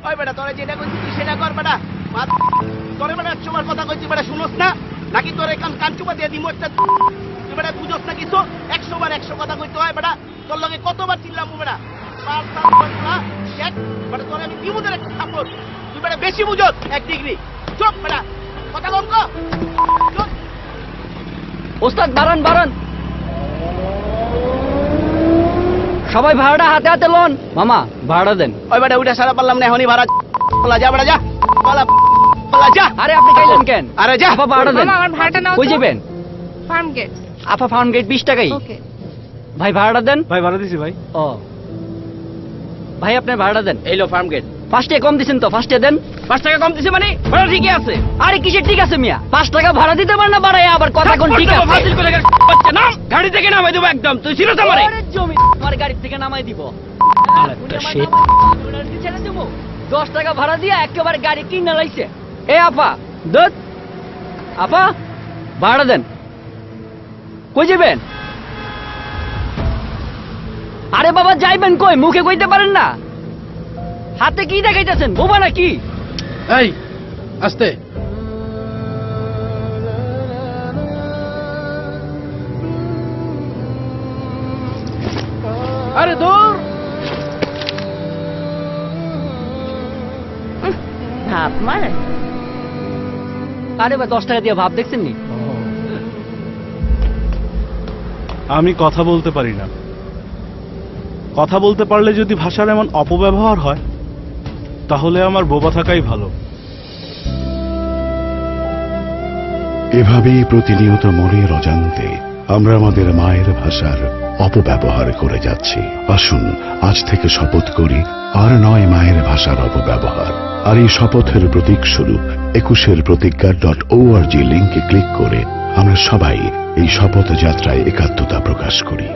ওই বেটা তোরে যেটা কইছি তুই সেটা কর বেটা তোরে বেটা 100 বার কথা কইছি বেটা শুনোস না নাকি তোরে কান চুপা দিয়ে দিমু একটা তুই বেটা বুঝোস না কিছু 100 বার 100 কথা কইতে হয় বেটা তোর লগে কতবার চিল্লামু বেটা বেটা তোরে আমি দিমু তোর একটা থাপ্পড় তুই বেটা বেশি বুঝোস 1 ডিগ্রি চুপ বেটা কথা কম কর চুপ ওস্তাদ বারণ বারণ সবাই ভাড়াটা হাতে হাতে লোন মামা ভাড়া দেন ওই বেটা উঠা সারা পারলাম না এখনই ভাড়া বলা যা বেটা যা বলা যা আরে আপনি খাইলেন কেন আরে যা আপা ভাড়া দেন মামা আমার ভাড়াটা নাও কই যাবেন ফার্ম গেট আপা ফার্ম গেট 20 টাকাই ওকে ভাই ভাড়াটা দেন ভাই ভাড়া দিছি ভাই। ও ভাই আপনার ভাড়াটা দেন এইলো ফার্ম গেট ফার্স্টে কম দিছেন তো ফার্স্টে দেন 5 টাকা কম দিছে মানে ভাড়া ঠিকই আছে আরে কিসের ঠিক আছে মিয়া 5 টাকা ভাড়া দিতে পারেন না বাড়ায় আবার কথা কোন ঠিক আছে ফাজিল করে বাচ্চা নাম গাড়ি থেকে নামাই দেব একদম তুই ছিল তো আমারে আরে জমি আমার গাড়ি থেকে নামাই দিব আরে shit। 10 টাকা ভাড়া দিয়া একেবারে গাড়ি কিনে লাইছে এ আপা দত আপা ভাড়া দেন কই যাবেন আরে বাবা যাইবেন কই মুখে কইতে পারেন না হাতে কি দেখাইতেছেন বোবা নাকি এই আস্তে আরে দূর ভাব মারে আরে বা 10 টাকা দিয়ে ভাব দেখছেন নি আমি কথা বলতে পারি না কথা বলতে পারলে যদি ভাষার এমন অপব্যবহার হয় তাহলে আমার বোবা থাকাই ভালো। এভাবেই প্রতিনিয়ত মনের অজান্তে আমরা আমাদের মায়ের ভাষার অপব্যবহার করে যাচ্ছি। আসুন আজ থেকে শপথ করি আর নয় মায়ের ভাষার অপব্যবহার। আর এই শপথের প্রতীক স্বরূপ 21 প্রতিজ্ঞা.org লিংকে ক্লিক করে আমরা সবাই এই শপথ যাত্রায় একাত্মতা প্রকাশ করি।